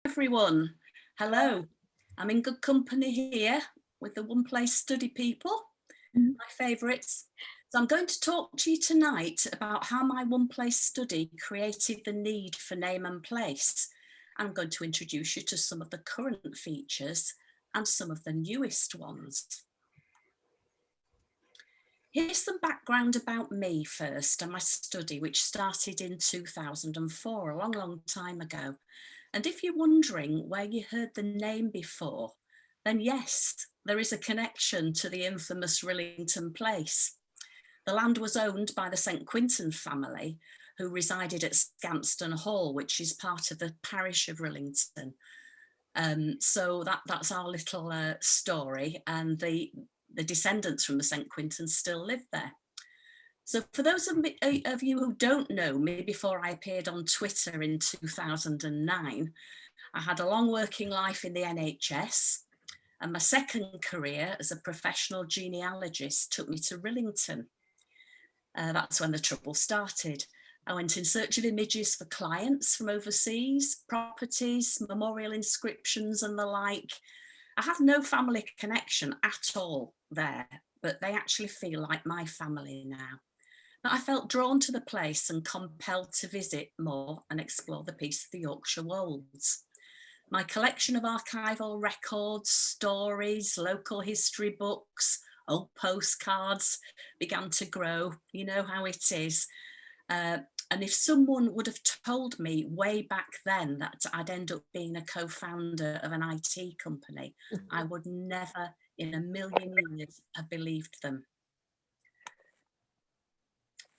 everyone. Hello. I'm in good company here with the One Place Study people, my favourites. So I'm going to talk to you tonight about how my One Place study created the need for name and place. I'm going to introduce you to some of the current features and some of the newest ones. Here's some background about me first and my study, which started in 2004, a long, long time ago. And if you're wondering where you heard the name before, then yes, there is a connection to the infamous Rilington place. The land was owned by the St Quintin family, who resided at Scampston Hall, which is part of the parish of Rilington. So that's our little story, and the descendants from the St Quintin still live there. So for those of you who don't know me, before I appeared on Twitter in 2009, I had a long working life in the NHS, and my second career as a professional genealogist took me to Rilington. That's when the trouble started. I went in search of images for clients from overseas, properties, memorial inscriptions and the like. I have no family connection at all there, but they actually feel like my family now. But I felt drawn to the place and compelled to visit more and explore the piece of the Yorkshire Wolds. My collection of archival records, stories, local history books, old postcards began to grow. You know how it is. And if someone would have told me way back then that I'd end up being a co-founder of an IT company, I would never in a million years have believed them.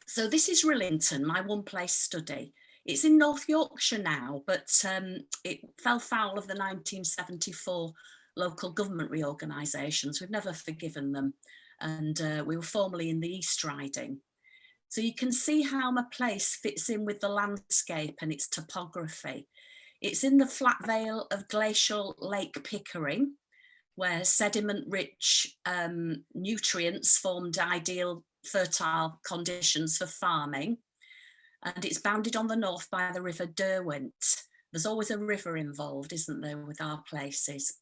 So this is Rilington, my One Place study. It's in North Yorkshire now, but it fell foul of the 1974 local government reorganisations. We've never forgiven them. And we were formerly in the East Riding. So you can see how my place fits in with the landscape and its topography. It's in the flat vale of glacial Lake Pickering, where sediment-rich nutrients formed ideal fertile conditions for farming. And it's bounded on the north by the River Derwent. There's always a river involved, isn't there, with our places?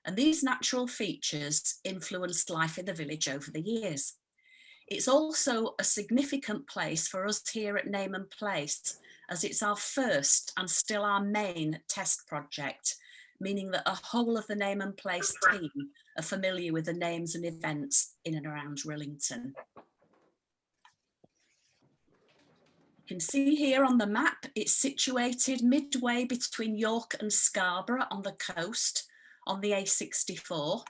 And these natural features influenced life in the village over the years. It's also a significant place for us here at Name and Place, as it's our first and still our main test project, meaning that a whole of the Name and Place team are familiar with the names and events in and around Rilington. You can see here on the map, it's situated midway between York and Scarborough on the coast, on the A64.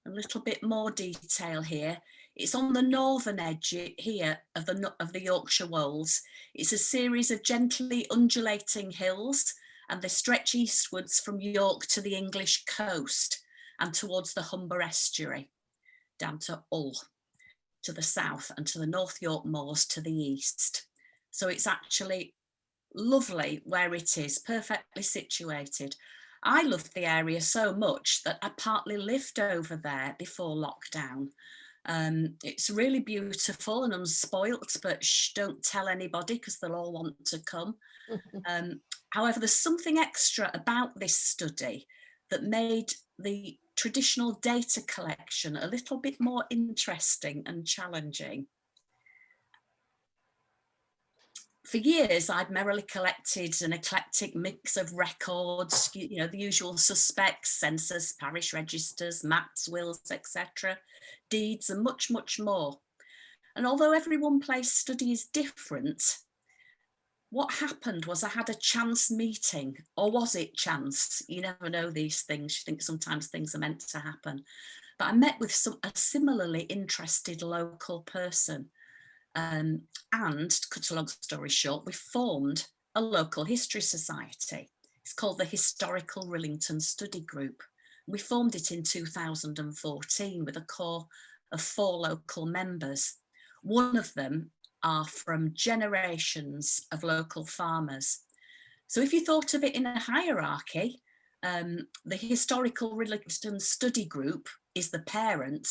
A little bit more detail here. It's on the northern edge here of the Yorkshire Wolds. It's a series of gently undulating hills, and they stretch eastwards from York to the English coast and towards the Humber estuary, down to Hull to the south, and to the North York Moors to the east. So it's actually lovely where it is, perfectly situated. I loved the area so much that I partly lived over there before lockdown. It's really beautiful and unspoilt, but don't tell anybody because they'll all want to come. However, there's something extra about this study that made the traditional data collection a little bit more interesting and challenging. For years, I'd merrily collected an eclectic mix of records, you know, the usual suspects, census, parish registers, maps, wills, etc., deeds, and much, much more. And although every One Place study is different, what happened was I had a chance meeting, or was it chance? You never know these things. You think sometimes things are meant to happen. But I met with a similarly interested local person. And to cut a long story short, we formed a local history society. It's called the Historical Rilington Study Group. We formed it in 2014 with a core of 4 local members. One of them are from generations of local farmers. So if you thought of it in a hierarchy, the Historical Rilington Study Group is the parent,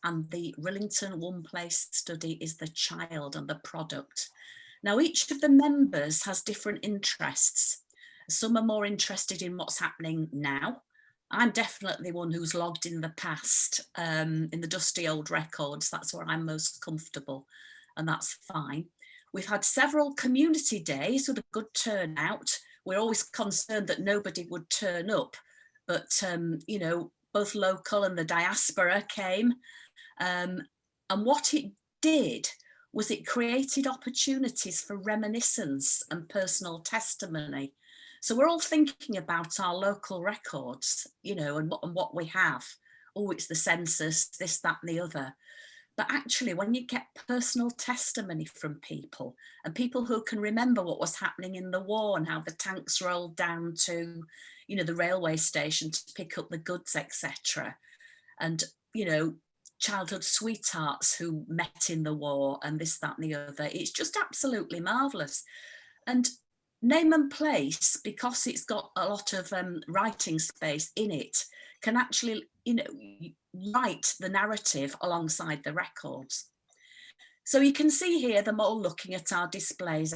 and the Rilington One Place study is the child and the product. Now, each of the members has different interests, Some are more interested in what's happening now. I'm definitely one who's logged in the past, in the dusty old records. That's where I'm most comfortable, and that's fine. We've had several community days with a good turnout. We're always concerned that nobody would turn up, but you know, both local and the diaspora came. And what it did was it created opportunities for reminiscence and personal testimony. So we're all thinking about our local records, you know, and what we have. Oh, it's the census, this, that, and the other. But actually, when you get personal testimony from people, and people who can remember what was happening in the war and how the tanks rolled down to, you know, the railway station to pick up the goods, etc. And, you know, childhood sweethearts who met in the war and this, that, and the other. It's just absolutely marvellous. And name and place, because it's got a lot of writing space in it, can actually, you know, write the narrative alongside the records. So you can see here them all looking at our displays,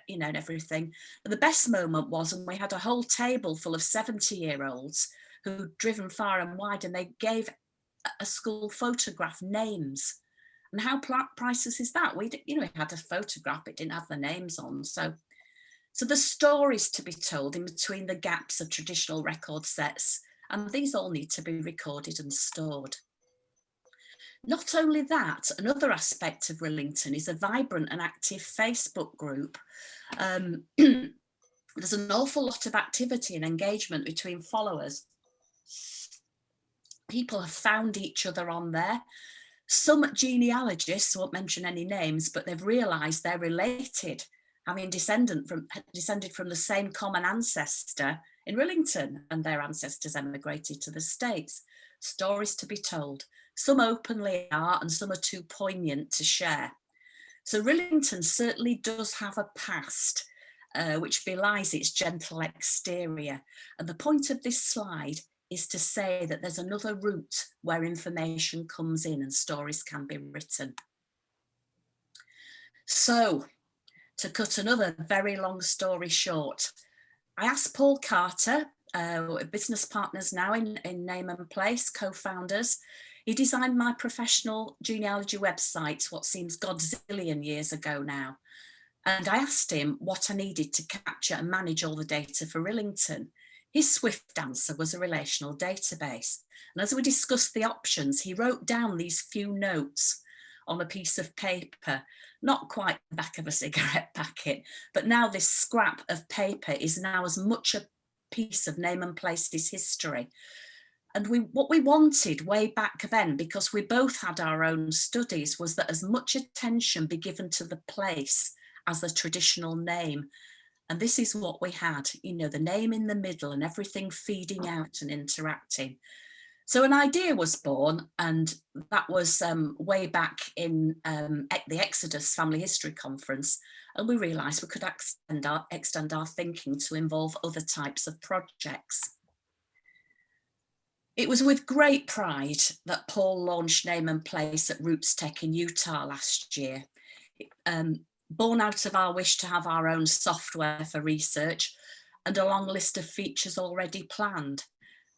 you know, and everything. But the best moment was when we had a whole table full of 70-year-olds who'd driven far and wide, and they gave a school photograph names. And how priceless is that? We, you know, we had a photograph, it didn't have the names on. So there's stories to be told in between the gaps of traditional record sets, and these all need to be recorded and stored. Not only that, another aspect of Rilington is a vibrant and active Facebook group. There's an awful lot of activity and engagement between followers. People have found each other on there. Some genealogists, won't mention any names, but they've realised they're related, having descended from the same common ancestor in Rilington, and their ancestors emigrated to the States. Stories to be told. Some openly are, and some are too poignant to share. So Rilington certainly does have a past, which belies its gentle exterior. And the point of this slide is to say that there's another route where information comes in and stories can be written. So, to cut another very long story short, I asked Paul Carter, business partners now in Name and Place, co-founders. He designed my professional genealogy website, what seems godzillion years ago now. And I asked him what I needed to capture and manage all the data for Rilington. His swift answer was a relational database. And as we discussed the options, he wrote down these few notes on a piece of paper, not quite the back of a cigarette packet, but now this scrap of paper is now as much a piece of Name and Place's history. And what we wanted way back then, because we both had our own studies, was that as much attention be given to the place as the traditional name. And this is what we had, you know, the name in the middle and everything feeding out and interacting. So an idea was born, and that was way back in the Exodus Family History Conference. And we realised we could extend our thinking to involve other types of projects. It was with great pride that Paul launched Name and Place at Roots Tech in Utah last year. Born out of our wish to have our own software for research and a long list of features already planned.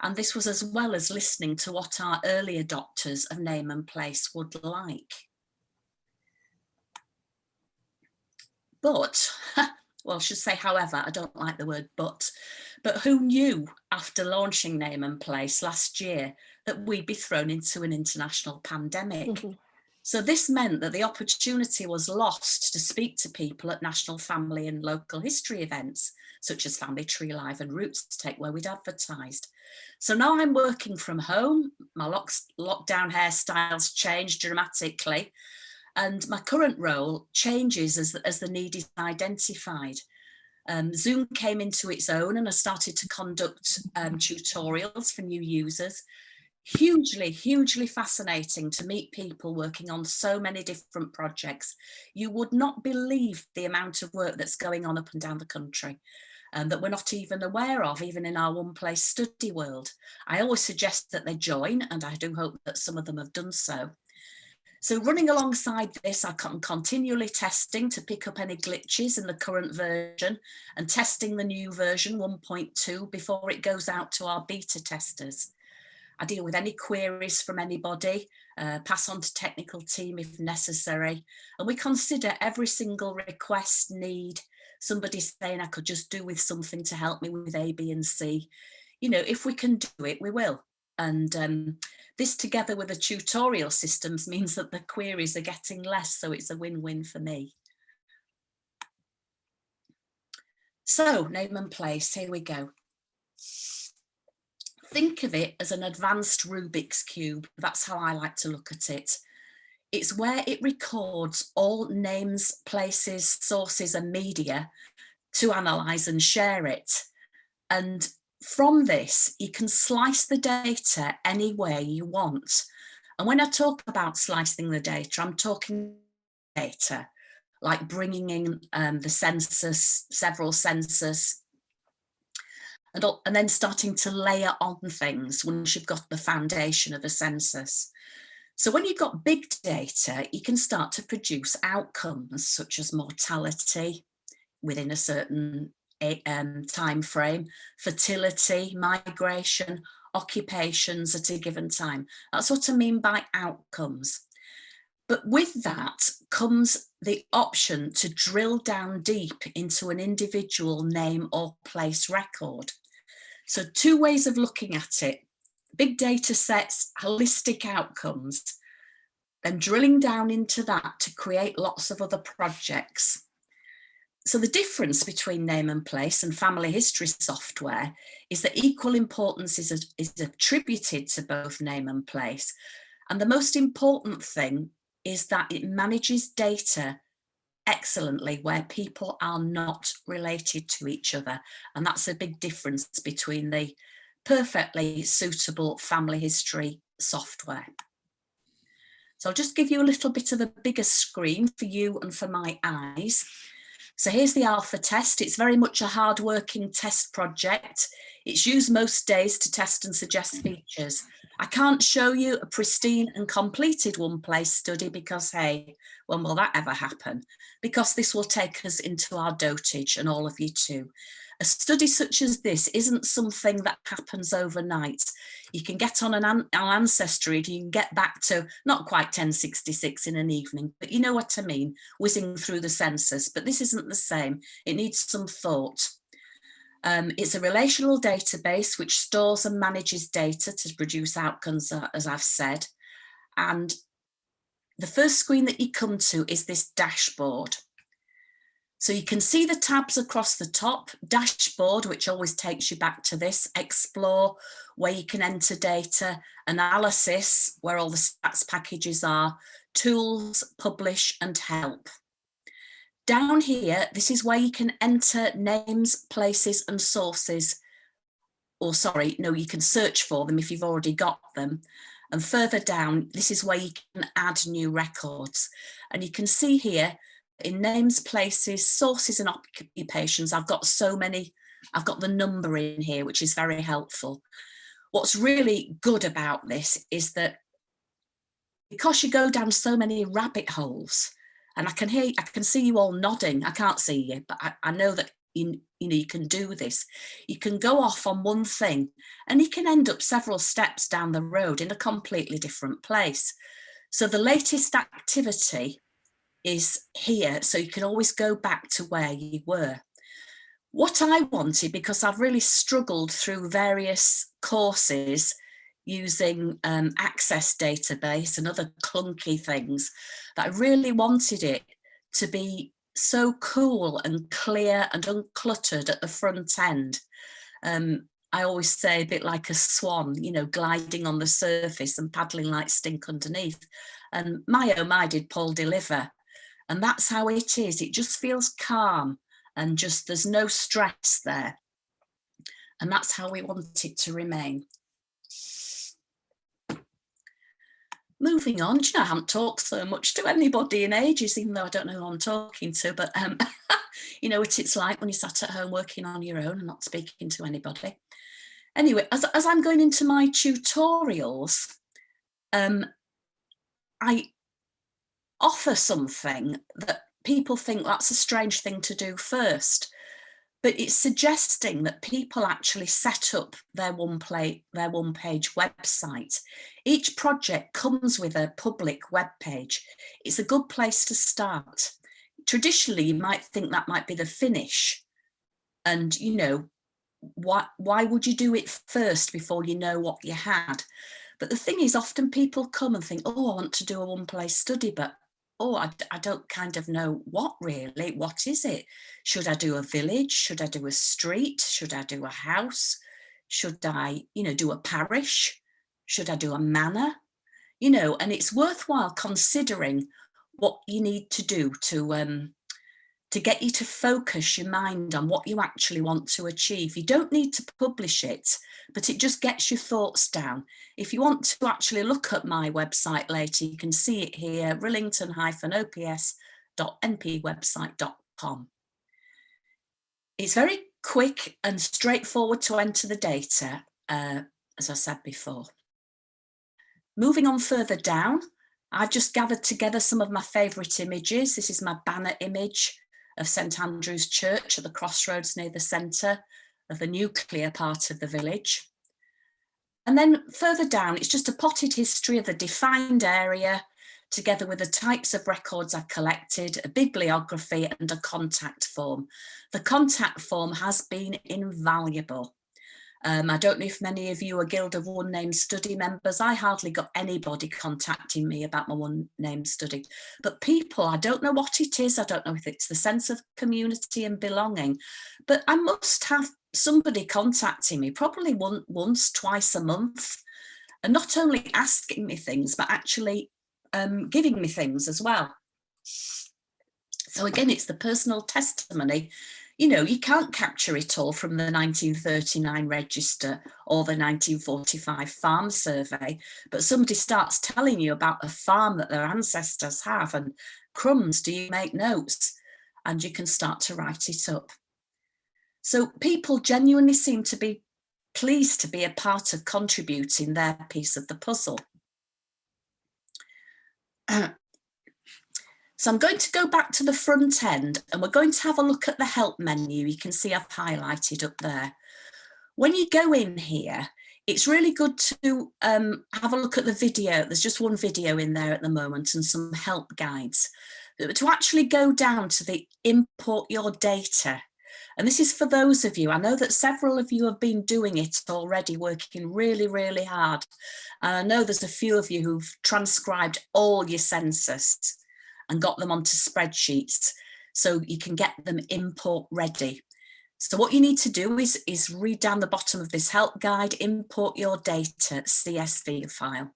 And this was as well as listening to what our early adopters of Name and Place would like. But, well, I should say, however, I don't like the word but who knew after launching Name and Place last year that we'd be thrown into an international pandemic? Mm-hmm. So this meant that the opportunity was lost to speak to people at national family and local history events, such as Family Tree Live and Roots Tech, where we'd advertised. So now I'm working from home. My lockdown hairstyles changed dramatically, and my current role changes as the need is identified. Zoom came into its own, and I started to conduct tutorials for new users. Hugely fascinating to meet people working on so many different projects. You would not believe the amount of work that's going on up and down the country, that we're not even aware of, even in our one place study world. I always suggest that they join, and I do hope that some of them have done so. So running alongside this, I am continually testing to pick up any glitches in the current version and testing the new version 1.2 before it goes out to our beta testers. I deal with any queries from anybody, pass on to technical team if necessary, and we consider every single request, need, somebody saying I could just do with something to help me with A, B and C. You know, if we can do it, we will. And this together with the tutorial systems means that the queries are getting less, so it's a win-win for me. So name and place, here we go. Think of it as an advanced Rubik's Cube. That's how I like to look at it. It's where it records all names, places, sources and media to analyse and share it. And from this, you can slice the data any way you want. And when I talk about slicing the data, I'm talking data, like bringing in the census, several census, and then starting to layer on things once you've got the foundation of a census. So when you've got big data, you can start to produce outcomes such as mortality within a certain time frame, fertility, migration, occupations at a given time. That's what I mean by outcomes. But with that comes the option to drill down deep into an individual name or place record. So two ways of looking at it: big data sets, holistic outcomes, then drilling down into that to create lots of other projects. So the difference between name and place and family history software is that equal importance is attributed to both name and place. And the most important thing is that it manages data excellently where people are not related to each other. And that's a big difference between the perfectly suitable family history software. So I'll just give you a little bit of a bigger screen for you and for my eyes. So here's the alpha test. It's very much a hard-working test project. It's used most days to test and suggest features. I can't show you a pristine and completed one-place study because, hey, when will that ever happen? Because this will take us into our dotage, and all of you too. A study such as this isn't something that happens overnight. You can get on an ancestry, you can get back to not quite 1066 in an evening, but you know what I mean, whizzing through the census. But this isn't the same. It needs some thought. It's a relational database which stores and manages data to produce outcomes, as I've said. And the first screen that you come to is this dashboard. So you can see the tabs across the top: dashboard, which always takes you back to this, explore, where you can enter data, analysis, where all the stats packages are, tools, publish and help. Down here, this is where you can enter names, places and sources, or sorry, no, you can search for them if you've already got them. And further down, this is where you can add new records. And you can see here, in names, places, sources and occupations, I've got so many, I've got the number in here, which is very helpful. What's really good about this is that because you go down so many rabbit holes, and I can see you all nodding. I can't see you, but I know that you can do this. You can go off on one thing and you can end up several steps down the road in a completely different place. So the latest activity is here, so you can always go back to where you were. What I wanted, because I've really struggled through various courses using Access database and other clunky things, that I really wanted it to be so cool and clear and uncluttered at the front end. I always say a bit like a swan, you know, gliding on the surface and paddling like stink underneath. And my oh my, did Paul deliver. And that's how it is. It just feels calm and just there's no stress there. And that's how we want it to remain. Moving on, do you know, I haven't talked so much to anybody in ages, even though I don't know who I'm talking to, but you know what it's like when you're sat at home working on your own and not speaking to anybody. Anyway, as I'm going into my tutorials, I offer something that people think that's a strange thing to do first. But it's suggesting that people actually set up their one-page website. Each project comes with a public web page. It's a good place to start. Traditionally, you might think that might be the finish. And, you know, why would you do it first before you know what you had? But the thing is, often people come and think, oh, I want to do a one-place study, but oh, I don't kind of know what really. What is it? Should I do a village? Should I do a street? Should I do a house? Should I, you know, do a parish? Should I do a manor? You know, and it's worthwhile considering what you need to do to get you to focus your mind on what you actually want to achieve. You don't need to publish it, but it just gets your thoughts down. If you want to actually look at my website later, you can see it here, rilington-ops.npwebsite.com. It's very quick and straightforward to enter the data, as I said before. Moving on further down, I've just gathered together some of my favourite images. This is my banner image of St Andrew's Church at the crossroads near the centre of the nuclear part of the village. And then further down, it's just a potted history of the defined area, together with the types of records I've collected, a bibliography and a contact form. The contact form has been invaluable. I don't know if many of you are Guild of One Name Study members. I hardly got anybody contacting me about my one name study, but people, I don't know what it is. I don't know if it's the sense of community and belonging, but I must have somebody contacting me probably once, twice a month, and not only asking me things, but actually giving me things as well. So again, it's the personal testimony. You know, you can't capture it all from the 1939 register or the 1945 farm survey, but somebody starts telling you about a farm that their ancestors have, and crumbs, do you make notes? And you can start to write it up. So people genuinely seem to be pleased to be a part of contributing their piece of the puzzle. So I'm going to go back to the front end and we're going to have a look at the help menu. You can see I've highlighted up there. When you go in here, it's really good to have a look at the video. There's just one video in there at the moment and some help guides. But to actually go down to the import your data. And this is for those of you, I know that several of you have been doing it already, working really, really hard. And I know there's a few of you who've transcribed all your census and got them onto spreadsheets so you can get them import ready. So what you need to do is read down the bottom of this help guide, import your data CSV file.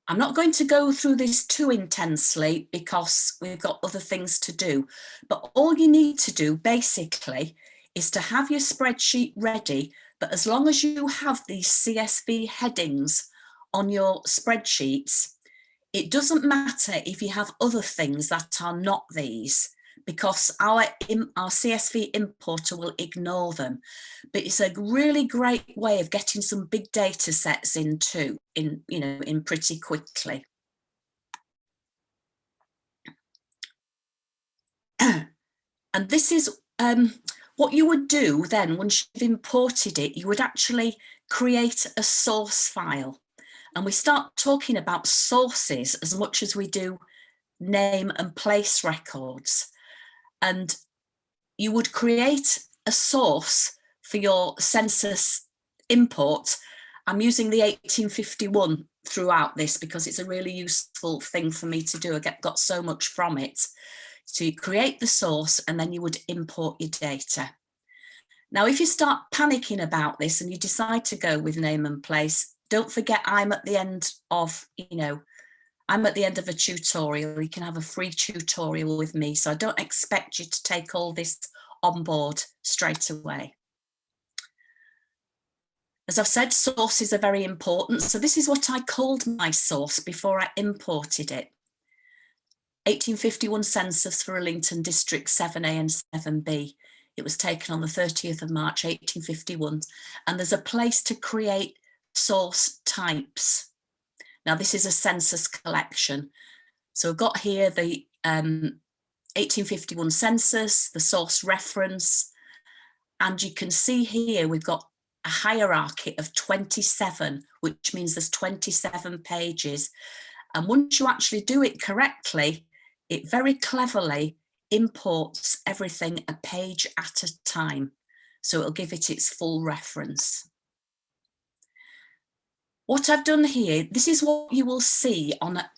I'm not going to go through this too intensely because we've got other things to do, but all you need to do basically is to have your spreadsheet ready, but as long as you have these CSV headings on your spreadsheets, it doesn't matter if you have other things that are not these, because our CSV importer will ignore them. But it's a really great way of getting some big data sets in pretty quickly. And this is what you would do then once you've imported it. You would actually create a source file. And we start talking about sources as much as we do name and place records. And you would create a source for your census import. I'm using the 1851 throughout this because it's a really useful thing for me to do. I got so much from it. So you create the source and then you would import your data. Now, if you start panicking about this and you decide to go with name and place, don't forget I'm at the end of, I'm at the end of a tutorial. You can have a free tutorial with me. So I don't expect you to take all this on board straight away. As I've said, sources are very important. So this is what I called my source before I imported it. 1851 census for Rilington District 7A and 7B. It was taken on the 30th of March, 1851. And there's a place to create source types. Now this is a census collection. So I've got here the 1851 census, the source reference, and you can see here we've got a hierarchy of 27, which means there's 27 pages. And once you actually do it correctly, it very cleverly imports everything a page at a time. So it'll give it its full reference. What I've done here, this is what you will see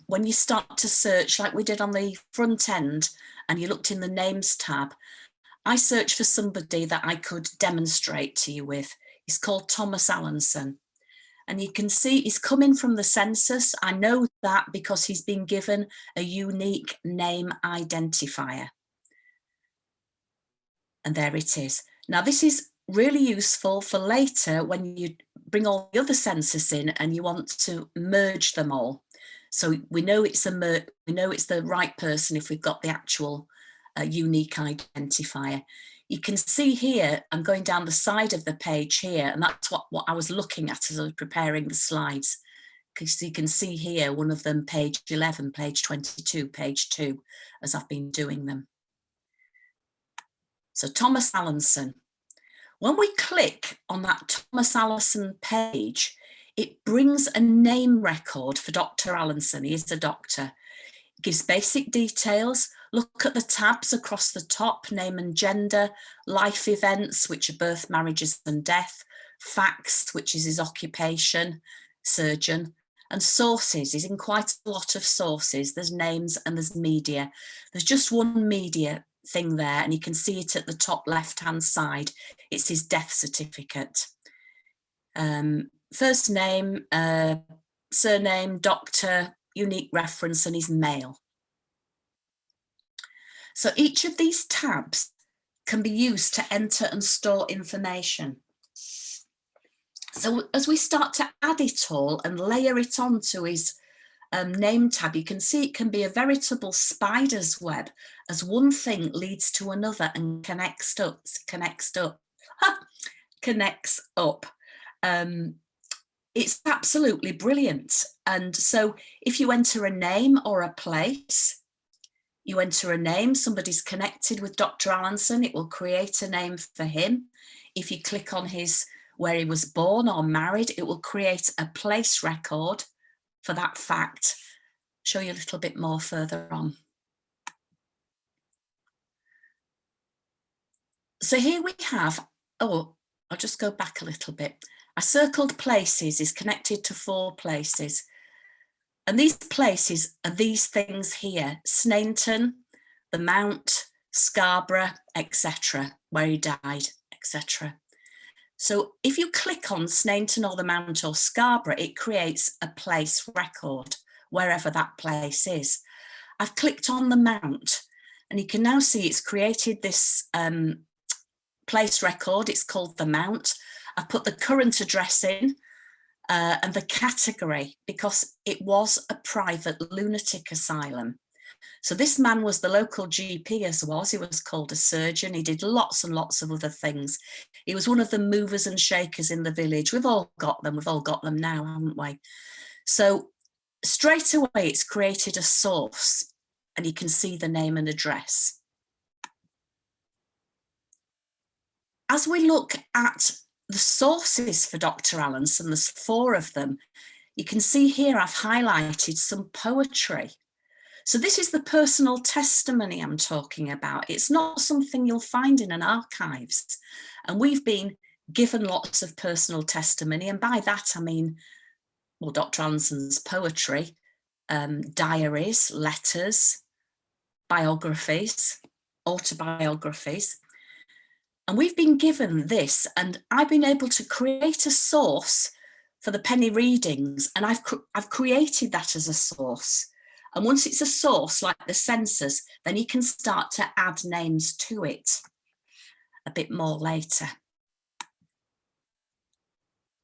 when you start to search, like we did on the front end, and you looked in the names tab. I searched for somebody that I could demonstrate to you with. He's called Thomas Allenson. And you can see he's coming from the census. I know that because he's been given a unique name identifier. And there it is. Now, this is really useful for later when you bring all the other census in and you want to merge them all. So we know it's the right person if we've got the actual unique identifier. You can see here, I'm going down the side of the page here, and that's what I was looking at as I was preparing the slides. Because you can see here, one of them, page 11, page 22, page 2, as I've been doing them. So Thomas Allenson. When we click on that Thomas Allenson page, it brings a name record for Dr. Allenson. He is a doctor. It gives basic details. Look at the tabs across the top: name and gender, life events, which are birth, marriages and death, facts, which is his occupation, surgeon, and sources. He's in quite a lot of sources. There's names and there's media. There's just one media thing there, and you can see it at the top left-hand side. It's his death certificate. First name, surname, doctor, unique reference, and he's male. So each of these tabs can be used to enter and store information. So as we start to add it all and layer it onto his name tab, you can see it can be a veritable spider's web as one thing leads to another and connects up. It's absolutely brilliant. And so if you enter a name or a place, you enter a name, somebody's connected with Dr. Allenson, it will create a name for him. If you click on where he was born or married, it will create a place record for that fact. Show you a little bit more further on. So here we have, I'll just go back a little bit. I circled places, is connected to 4 places. And these places are these things here: Snainton, the Mount, Scarborough, etc., where he died, etc. So if you click on Snainton or the Mount or Scarborough, it creates a place record, wherever that place is. I've clicked on the Mount, and you can now see it's created this place record. It's called the Mount. I've put the current address in, and the category, because it was a private lunatic asylum. So this man was the local GP, he was called a surgeon. He did lots and lots of other things. He was one of the movers and shakers in the village. We've all got them now, haven't we? So straight away it's created a source, and you can see the name and address. As we look at the sources for Dr. Allenson, there's 4 of them. You can see here I've highlighted some poetry. So this is the personal testimony I'm talking about. It's not something you'll find in an archives. And we've been given lots of personal testimony. And by that, I mean, well, Dr. Allenson's poetry, diaries, letters, biographies, autobiographies. And we've been given this, and I've been able to create a source for the penny readings, and I've created that as a source. And once it's a source like the census, then you can start to add names to it a bit more later.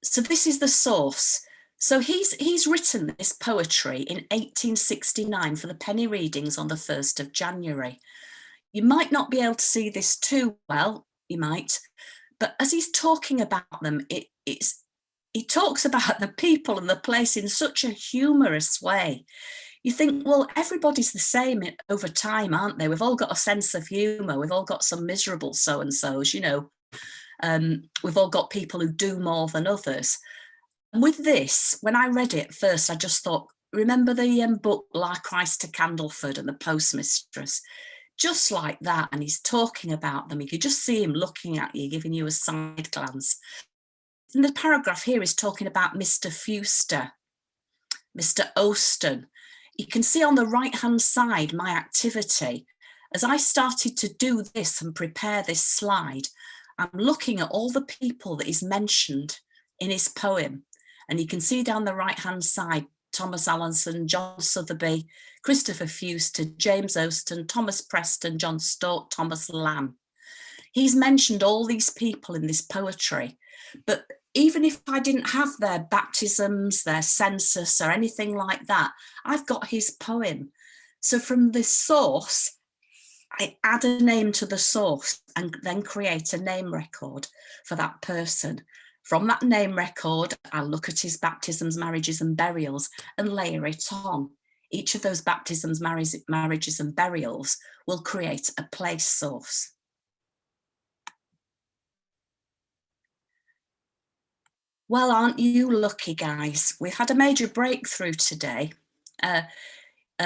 So this is the source. So he's written this poetry in 1869 for the penny readings on the 1st of January. You might not be able to see this too well, you might, but as he's talking about them, it's he talks about the people and the place in such a humorous way. You think, well, everybody's the same over time, aren't they? We've all got a sense of humour. We've all got some miserable so-and-sos, you know. We've all got people who do more than others. And with this, when I read it first, I just thought, remember the book Like Christ to Candleford and the Postmistress? Just like that. And he's talking about them. You could just see him looking at you, giving you a side glance. And the paragraph here is talking about Mr. Fewster, Mr. Austin. You can see on the right-hand side my activity. As I started to do this and prepare this slide, I'm looking at all the people that he's mentioned in his poem. And you can see down the right-hand side, Thomas Allenson, John Sotheby, Christopher Fewster, James Austin, Thomas Preston, John Stork, Thomas Lamb. He's mentioned all these people in this poetry, but even if I didn't have their baptisms, their census or anything like that, I've got his poem. So from this source, I add a name to the source and then create a name record for that person. From that name record, I look at his baptisms, marriages and burials and layer it on. Each of those baptisms, marriages and burials will create a place source. Well, aren't you lucky, guys? We've had a major breakthrough today.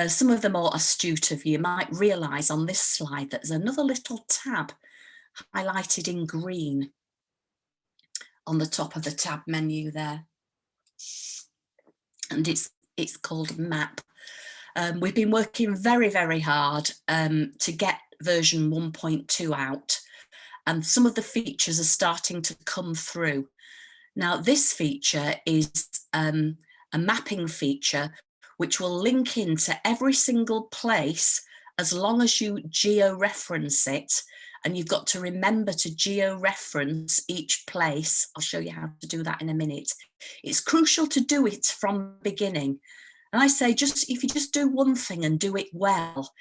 Some of the more astute of you might realise on this slide that there's another little tab highlighted in green on the top of the tab menu there. And it's called Map. We've been working very, very hard to get version 1.2 out, and some of the features are starting to come through. Now, this feature is a mapping feature which will link into every single place as long as you geo-reference it, and you've got to remember to geo-reference each place. I'll show you how to do that in a minute. It's crucial to do it from the beginning. And I say, if you just do one thing and do it well.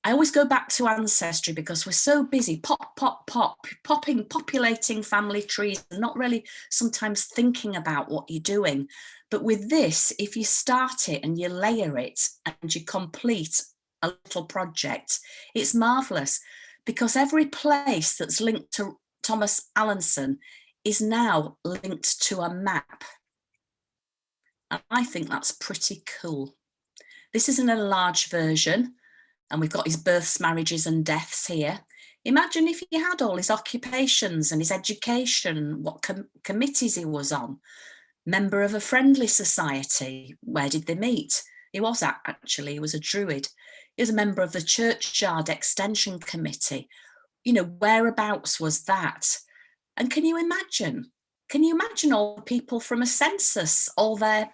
I always go back to ancestry because we're so busy populating family trees and not really sometimes thinking about what you're doing. But with this, if you start it and you layer it and you complete a little project, it's marvellous, because every place that's linked to Thomas Allenson is now linked to a map. And I think that's pretty cool. This is an enlarged version, and we've got his births, marriages and deaths here. Imagine if he had all his occupations and his education, what committees he was on. Member of a friendly society. Where did they meet? He was actually, he was a druid. He was a member of the churchyard extension committee. You know, whereabouts was that? And can you imagine all the people from a census, all where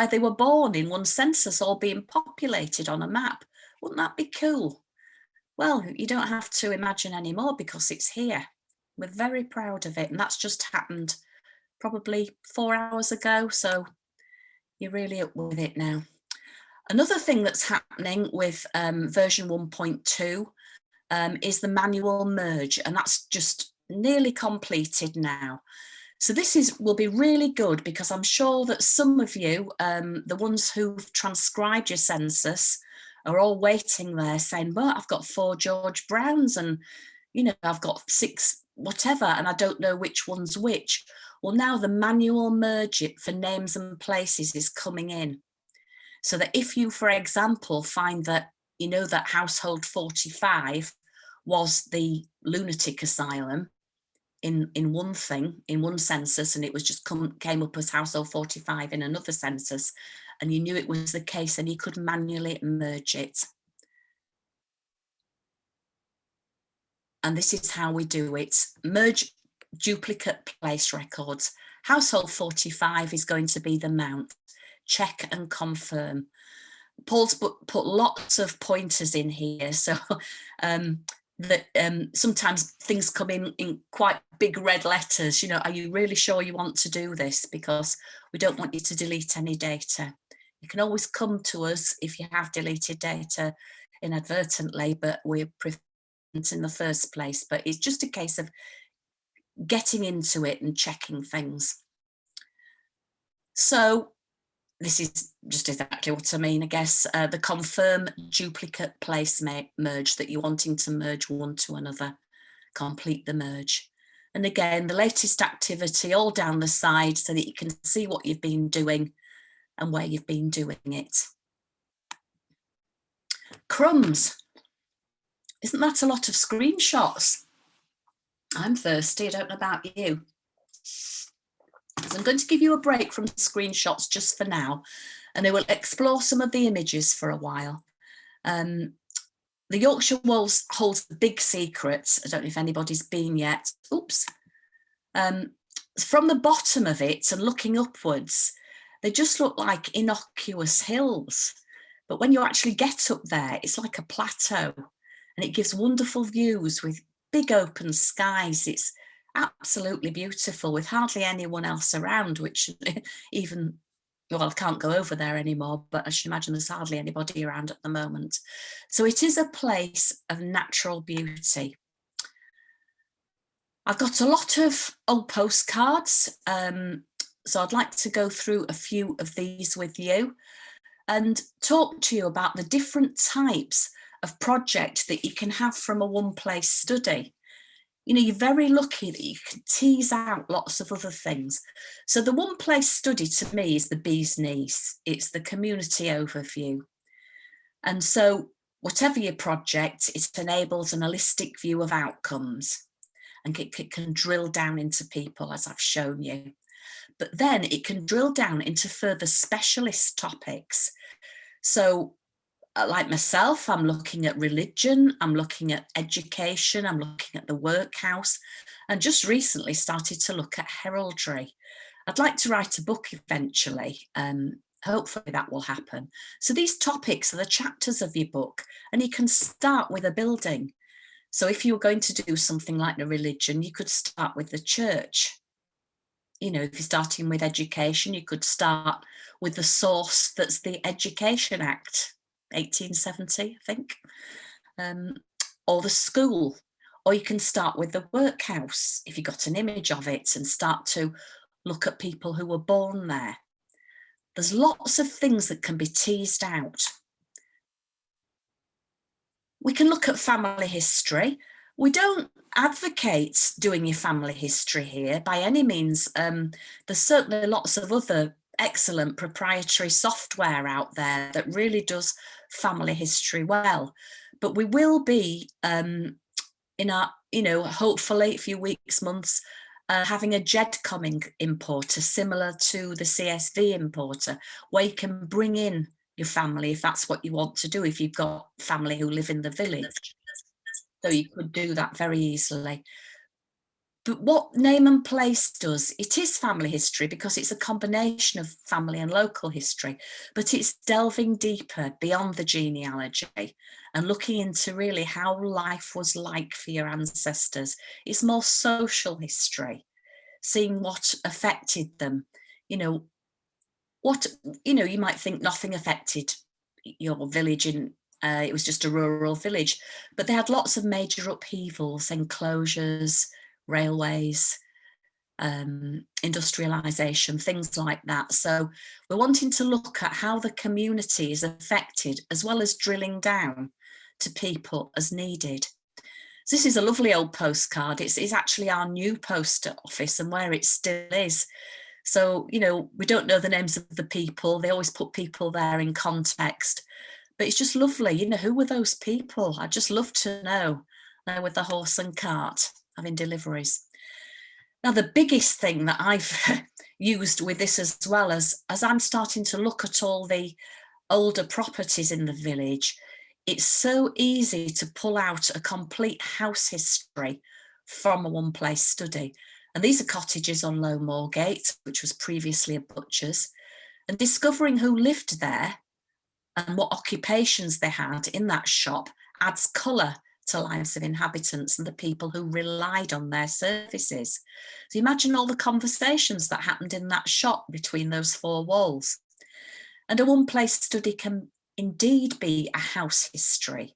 they were born in one census, all being populated on a map? Wouldn't that be cool? Well, you don't have to imagine anymore because it's here. We're very proud of it. And that's just happened probably 4 hours ago. So you're really up with it now. Another thing that's happening with version 1.2 is the manual merge. And that's just nearly completed now. So this will be really good, because I'm sure that some of you, the ones who've transcribed your census, are all waiting there saying, well, I've got 4 George Browns and, you know, I've got 6 whatever, and I don't know which one's which. Well, now the manual merge it for names and places is coming in. So that if you, for example, find that, you know, that household 45 was the lunatic asylum in one census, and it was just came up as household 45 in another census, and you knew it was the case, then you could manually merge it. And this is how we do it. Merge duplicate place records. Household 45 is going to be the mount. Check and confirm. Paul's put lots of pointers in here, so that sometimes things come in quite big red letters. You know, are you really sure you want to do this? Because we don't want you to delete any data. You can always come to us if you have deleted data inadvertently, but we're preventing in the first place. But it's just a case of getting into it and checking things. So this is just exactly what I mean, I guess. The confirm duplicate place merge, that you're wanting to merge one to another, complete the merge. And again, the latest activity all down the side so that you can see what you've been doing and where you've been doing it. Crumbs. Isn't that a lot of screenshots? I'm thirsty, I don't know about you. So I'm going to give you a break from screenshots just for now, and I will explore some of the images for a while. The Yorkshire Wolves holds the big secrets. I don't know if anybody's been yet. Oops. From the bottom of it and looking upwards, they just look like innocuous hills. But when you actually get up there, it's like a plateau, and it gives wonderful views with big open skies. It's absolutely beautiful with hardly anyone else around, which even, well, I can't go over there anymore, but I should imagine there's hardly anybody around at the moment. So it is a place of natural beauty. I've got a lot of old postcards, so I'd like to go through a few of these with you and talk to you about the different types of project that you can have from a one-place study. You know, you're very lucky that you can tease out lots of other things. So the one-place study to me is the bee's knees. It's the community overview. And so whatever your project, it enables an holistic view of outcomes, and it can drill down into people, as I've shown you. But then it can drill down into further specialist topics. So like myself, I'm looking at religion, I'm looking at education, I'm looking at the workhouse, and just recently started to look at heraldry. I'd like to write a book eventually. Hopefully that will happen. So these topics are the chapters of your book, and you can start with a building. So if you were going to do something like the religion, you could start with the church. You know, if you're starting with education, you could start with the source that's the Education Act, 1870, I think, or the school. Or you can start with the workhouse, if you got an image of it, and start to look at people who were born there. There's lots of things that can be teased out. We can look at family history. We don't advocate doing your family history here by any means. There's certainly lots of other excellent proprietary software out there that really does family history well. But we will be in our, you know, hopefully a few weeks, months, having a GEDCOM importer similar to the CSV importer, where you can bring in your family if that's what you want to do, if you've got family who live in the village. So you could do that very easily. But what Name and Place does, it is family history because it's a combination of family and local history, but it's delving deeper beyond the genealogy and looking into really how life was like for your ancestors. It's more social history, seeing what affected them. You know, you might think nothing affected your village it was just a rural village, but they had lots of major upheavals, enclosures, railways, industrialisation, things like that. So we're wanting to look at how the community is affected, as well as drilling down to people as needed. So this is a lovely old postcard. It's actually our new post office and where it still is. So, you know, we don't know the names of the people. They always put people there in context. But it's just lovely. You know, who were those people? I'd just love to know. There with the horse and cart having deliveries. Now, the biggest thing that I've used with this as well, as I'm starting to look at all the older properties in the village, it's so easy to pull out a complete house history from a one-place study. And these are cottages on Low Moorgate, which was previously a butcher's, and discovering who lived there and what occupations they had in that shop adds colour to lives of inhabitants and the people who relied on their services. So imagine all the conversations that happened in that shop between those four walls. And a one-place study can indeed be a house history.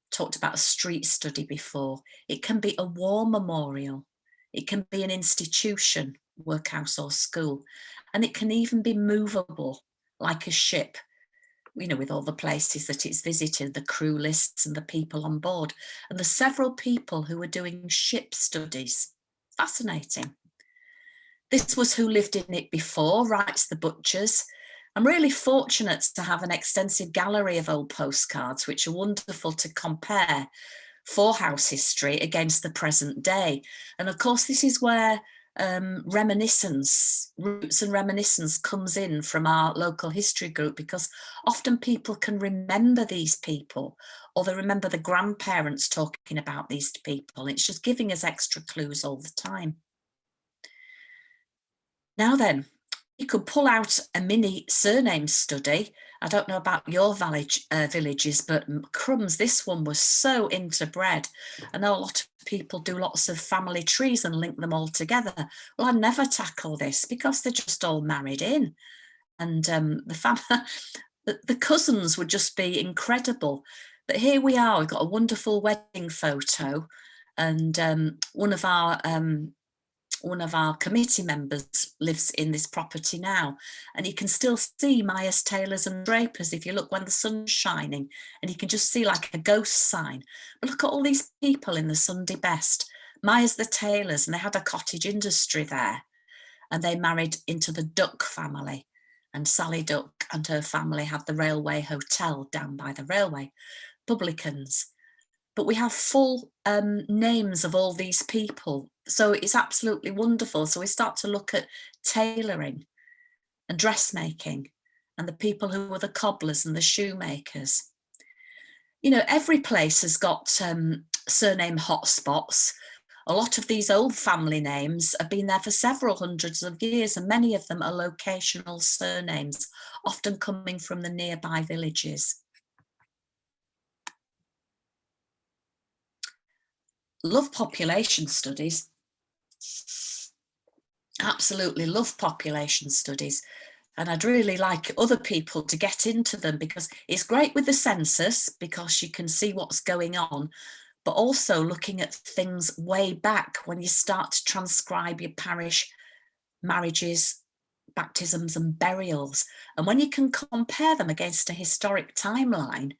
Talked about a street study before. It can be a war memorial. It can be an institution, workhouse or school. And it can even be movable, like a ship, with all the places that it's visited, the crew lists and the people on board. And there's several people who are doing ship studies. Fascinating. This was who lived in it before, writes the Butchers. I'm really fortunate to have an extensive gallery of old postcards, which are wonderful to compare for house history against the present day. And of course, this is where roots and reminiscence comes in from our local history group, because often people can remember these people, or they remember the grandparents talking about these people. It's just giving us extra clues all the time. Now then, you could pull out a mini surname study. I don't know about your villages, but crumbs, this one was so into bread. I know a lot of people do lots of family trees and link them all together. Well, I never tackle this because they're just all married in. And the cousins would just be incredible. But here we are, we've got a wonderful wedding photo, and one of our committee members lives in this property now, and you can still see Myers, Taylors and Drapers if you look when the sun's shining, and you can just see like a ghost sign. But look at all these people in the Sunday best. Myers the Taylors, and they had a cottage industry there, and they married into the Duck family, and Sally Duck and her family had the railway hotel down by the railway. Publicans. But we have full names of all these people. So it's absolutely wonderful. So we start to look at tailoring and dressmaking and the people who were the cobblers and the shoemakers. Every place has got surname hotspots. A lot of these old family names have been there for several hundreds of years, and many of them are locational surnames, often coming from the nearby villages. Love population studies. Absolutely love population studies. And I'd really like other people to get into them, because it's great with the census because you can see what's going on, but also looking at things way back when you start to transcribe your parish marriages, baptisms and burials. And when you can compare them against a historic timeline,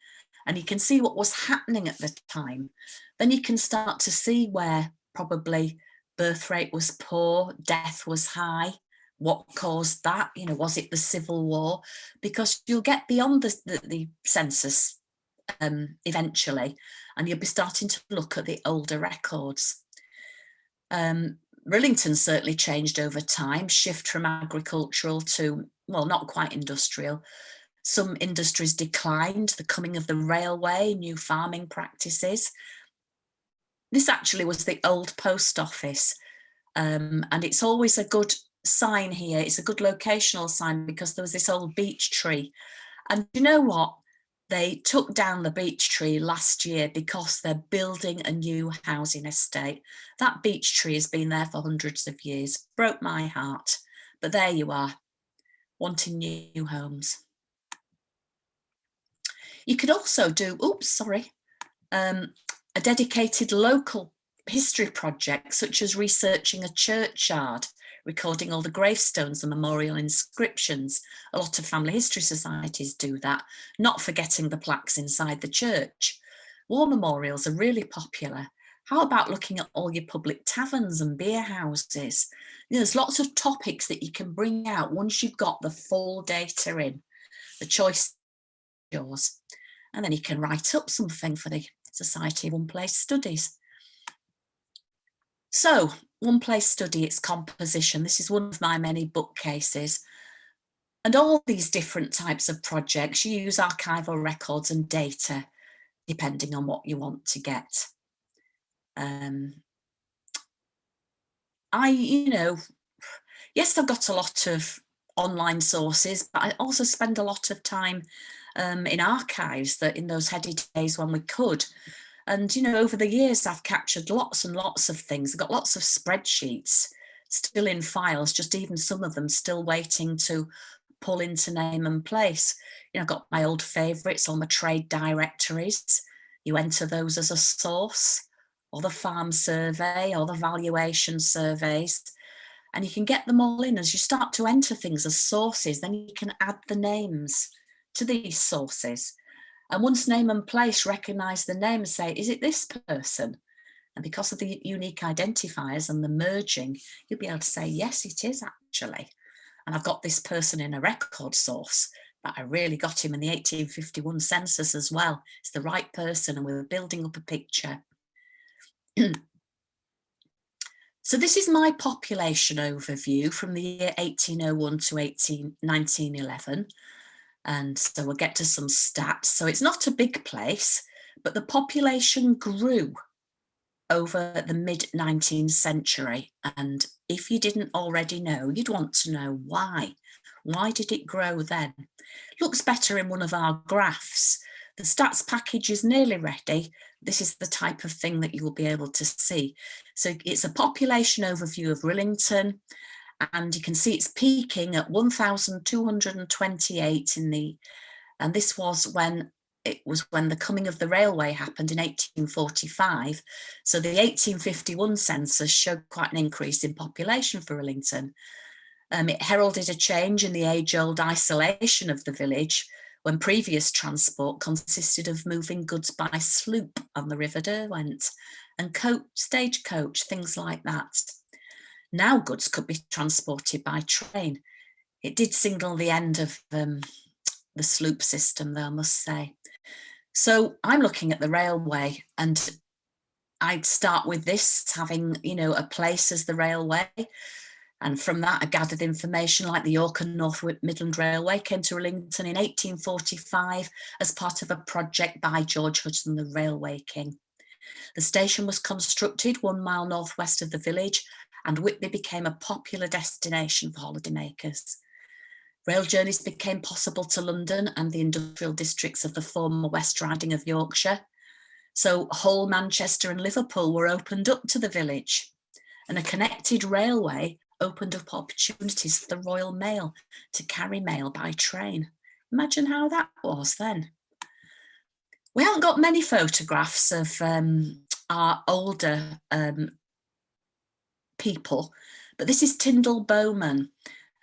and you can see what was happening at the time, then you can start to see where probably birth rate was poor, death was high, what caused that, was it the Civil War? Because you'll get beyond the census eventually, and you'll be starting to look at the older records. Rilington certainly changed over time, shift from agricultural to, well, not quite industrial. Some industries declined, the coming of the railway, new farming practices. This actually was the old post office, and it's always a good sign here. It's a good locational sign because there was this old beech tree. And you know what? They took down the beech tree last year because they're building a new housing estate. That beech tree has been there for hundreds of years. Broke my heart. But there you are, wanting new homes. You could also do, a dedicated local history project, such as researching a churchyard, recording all the gravestones and memorial inscriptions. A lot of family history societies do that, not forgetting the plaques inside the church. War memorials are really popular. How about looking at all your public taverns and beer houses? There's lots of topics that you can bring out once you've got the full data in. The choice is yours. And then you can write up something for the Society of One Place Studies. So, One Place Study, its composition. This is one of my many bookcases. And all these different types of projects, you use archival records and data, depending on what you want to get. Yes, I've got a lot of online sources, but I also spend a lot of time in archives, that in those heady days when we could. And, over the years, I've captured lots and lots of things. I've got lots of spreadsheets still in files, just even some of them still waiting to pull into name and place. I've got my old favourites, all my trade directories. You enter those as a source, or the farm survey, or the valuation surveys. And you can get them all in as you start to enter things as sources, then you can add the names to these sources. And once name and place recognise the name and say, is it this person? And because of the unique identifiers and the merging, you'll be able to say, yes, it is actually. And I've got this person in a record source, but I really got him in the 1851 census as well. It's the right person, and we're building up a picture. So this is my population overview from the year 1801 to 1911. And so we'll get to some stats. So it's not a big place, but the population grew over the mid-19th century. And if you didn't already know, you'd want to know why. Why did it grow then? Looks better in one of our graphs. The stats package is nearly ready. This is the type of thing that you will be able to see. So it's a population overview of Rilington, and you can see it's peaking at 1,228 and this was when the coming of the railway happened in 1845. So the 1851 census showed quite an increase in population for Rilington. It heralded a change in the age-old isolation of the village, when previous transport consisted of moving goods by sloop on the River Derwent and stagecoach, things like that. Now goods could be transported by train. It did signal the end of the sloop system, though, I must say. So I'm looking at the railway, and I'd start with this, having, a place as the railway. And from that, I gathered information like the York and North Midland Railway came to Rilington in 1845 as part of a project by George Hudson, the Railway King. The station was constructed 1 mile northwest of the village, and Whitby became a popular destination for holidaymakers. Rail journeys became possible to London and the industrial districts of the former West Riding of Yorkshire. So Hull, Manchester and Liverpool were opened up to the village, and a connected railway opened up opportunities for the Royal Mail to carry mail by train. Imagine how that was then. We haven't got many photographs of our older people, but this is Tyndall Bowman,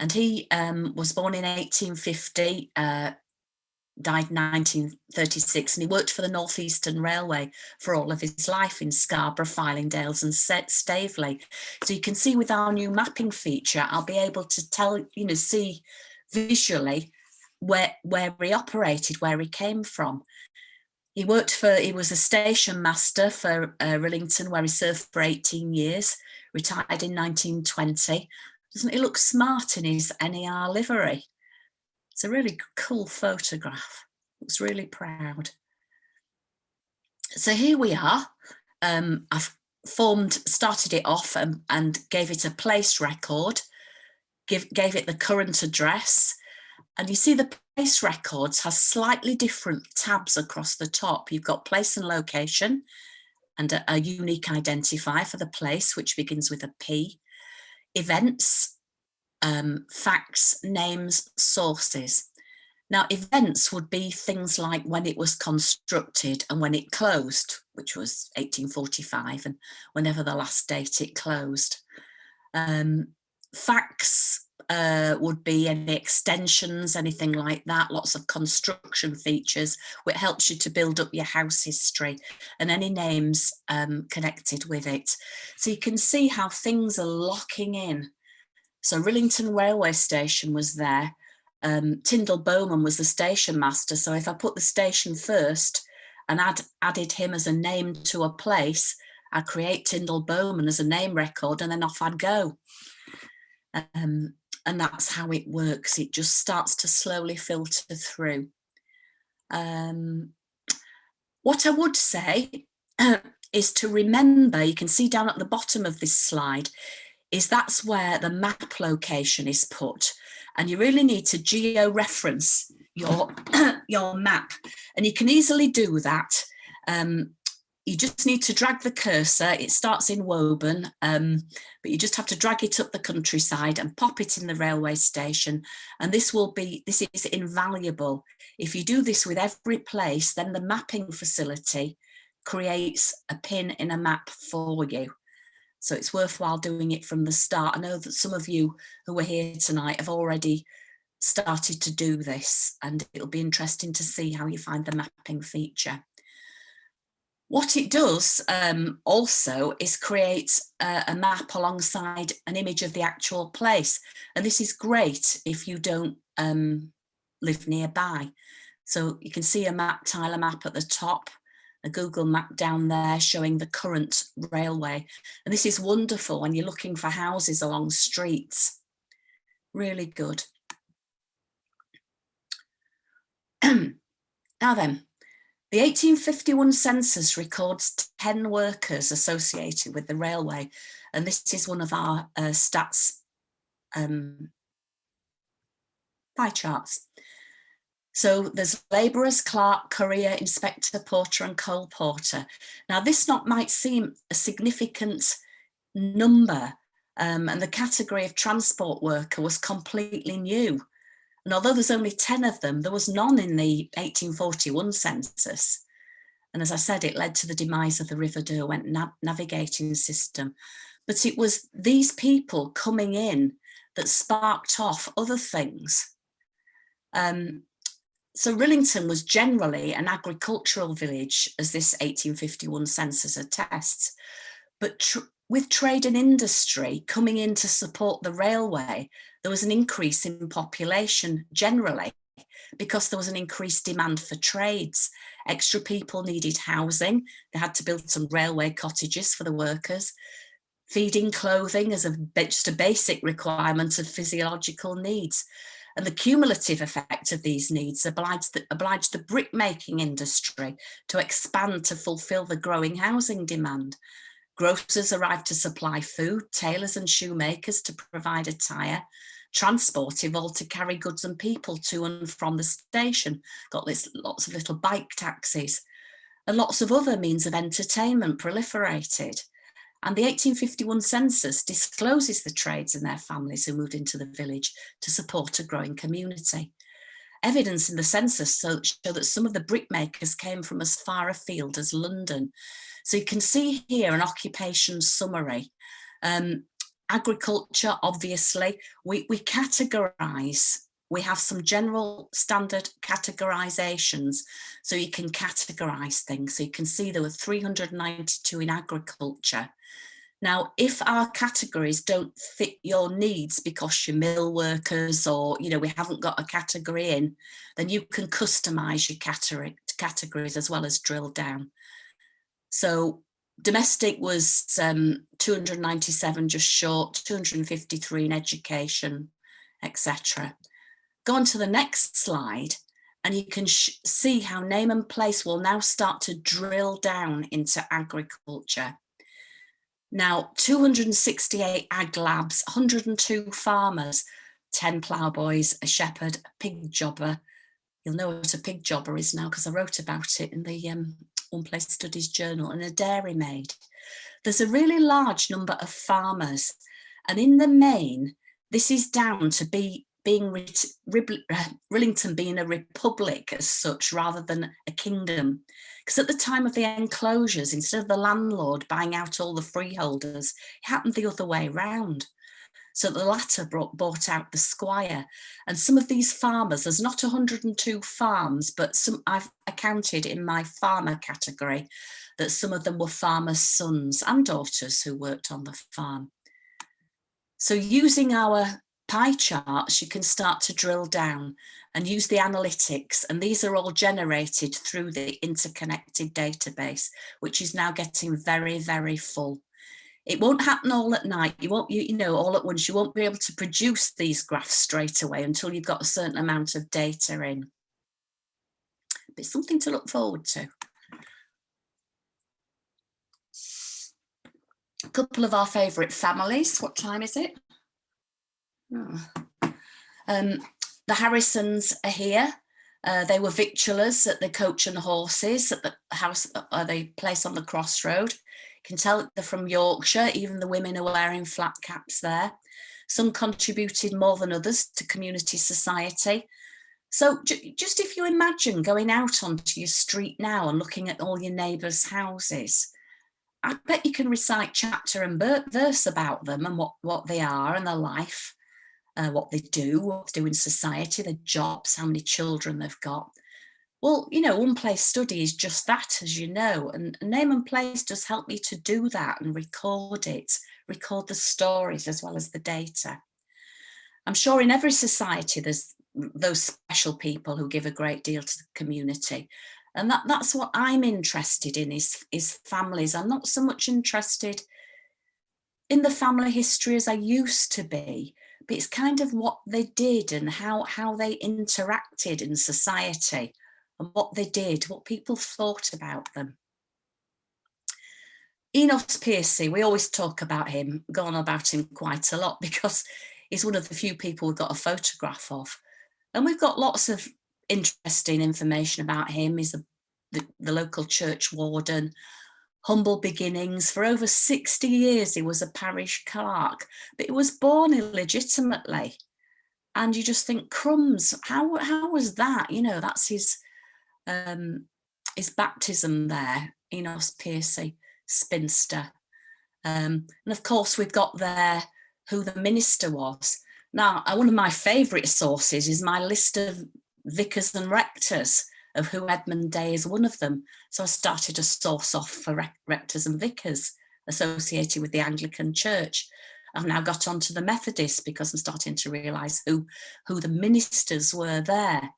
and he was born in 1850, died in 1936, and he worked for the North Eastern Railway for all of his life in Scarborough, Fylingdales and Staveley. So you can see with our new mapping feature, I'll be able to tell, see visually where he operated, where he came from. He was a station master for Rilington, where he served for 18 years, retired in 1920. Doesn't he look smart in his NER livery? It's a really cool photograph. Looks really proud. So here we are. I've started it off and gave it a place record, gave it the current address. And you see the place records has slightly different tabs across the top. You've got place and location and a unique identifier for the place, which begins with a P. Events, facts, names, sources. Now, events would be things like when it was constructed and when it closed, which was 1845, and whenever the last date it closed. Facts would be any extensions, anything like that, lots of construction features, which helps you to build up your house history, and any names connected with it. So you can see how things are locking in. So Rilington Railway Station was there. Tyndall Bowman was the station master. So if I put the station first and added him as a name to a place, I'd create Tyndall Bowman as a name record, and then off I'd go. And that's how it works. It just starts to slowly filter through. What I would say is to remember, you can see down at the bottom of this slide, is that's where the map location is put. And you really need to geo-reference your map. And you can easily do that. You just need to drag the cursor. It starts in Woburn, but you just have to drag it up the countryside and pop it in the railway station. And this is invaluable. If you do this with every place, then the mapping facility creates a pin in a map for you. So it's worthwhile doing it from the start. I know that some of you who are here tonight have already started to do this, and it'll be interesting to see how you find the mapping feature. What it does also is create a map alongside an image of the actual place. And this is great if you don't live nearby. So you can see a map, tile map at the top, a Google map down there showing the current railway. And this is wonderful when you're looking for houses along streets. Really good. Now then, the 1851 census records 10 workers associated with the railway, and this is one of our stats pie charts. So there's labourers, clerk, courier, inspector, porter and coal porter. Now this might seem a significant number, and the category of transport worker was completely new. And although there's only 10 of them, there was none in the 1841 census. And as I said, it led to the demise of the River Derwent navigating system. But it was these people coming in that sparked off other things. So Rilington was generally an agricultural village, as this 1851 census attests. But with trade and industry coming in to support the railway, there was an increase in population generally, because there was an increased demand for trades. Extra people needed housing. They had to build some railway cottages for the workers. Feeding, clothing as just a basic requirement of physiological needs. And the cumulative effect of these needs obliged the brickmaking industry to expand to fulfill the growing housing demand. Grocers arrived to supply food, tailors and shoemakers to provide attire. Transport evolved to carry goods and people to and from the station. Got lots of little bike taxis, and lots of other means of entertainment proliferated. And the 1851 census discloses the trades and their families who moved into the village to support a growing community. Evidence in the census show that some of the brickmakers came from as far afield as London. So you can see here an occupation summary. Agriculture, obviously, we categorise. We have some general standard categorisations, so you can categorise things. So you can see there were 392 in agriculture. Now, if our categories don't fit your needs because you're mill workers or, we haven't got a category in, then you can customise your categories as well as drill down. So domestic was 297, just short, 253 in education, etc. Go on to the next slide and you can see how name and place will now start to drill down into agriculture. Now, 268 ag labs, 102 farmers, 10 ploughboys, a shepherd, a pig jobber. You'll know what a pig jobber is now because I wrote about it in the One Place Studies journal, and a dairymaid. There's a really large number of farmers, and in the main, this is down to Rilington being a republic as such rather than a kingdom. Because at the time of the enclosures, instead of the landlord buying out all the freeholders, it happened the other way round. So the latter bought out the squire. And some of these farmers, there's not 102 farms, but some I've accounted in my farmer category that some of them were farmers' sons and daughters who worked on the farm. So using our pie charts, you can start to drill down and use the analytics, and these are all generated through the interconnected database, which is now getting very, very full. It won't happen all at night. You won't, all at once. You won't be able to produce these graphs straight away until you've got a certain amount of data in. But it's something to look forward to. A couple of our favourite families. What time is it? The Harrisons are here. They were victuallers at the Coach and Horses at the house, the place on the crossroad. You can tell they're from Yorkshire. Even the women are wearing flat caps there. Some contributed more than others to community society. So just if you imagine going out onto your street now and looking at all your neighbours' houses, I bet you can recite chapter and verse about them and what they are and their life, what they do in society, their jobs, how many children they've got. Well, you know, one place study is just that, as you know, and name and place does help me to do that and record it, record the stories as well as the data. I'm sure in every society there's those special people who give a great deal to the community. And that's what I'm interested in is families. I'm not so much interested in the family history as I used to be, but it's kind of what they did and how they interacted in society and what they did, what people thought about them. Enos Piercy, we always talk about him, go on about him quite a lot because he's one of the few people we've got a photograph of. And we've got lots of interesting information about him. He's the local church warden, humble beginnings. For over 60 years, he was a parish clerk, but he was born illegitimately. And you just think, crumbs, how was that? You know, that's his baptism there, Enos Piercy, spinster. And of course, we've got there who the minister was. Now, one of my favourite sources is my list of vicars and rectors, of who Edmund Day is one of them. So I started a source off for rectors and vicars associated with the Anglican Church. I've now got onto the Methodists because I'm starting to realise who the ministers were there.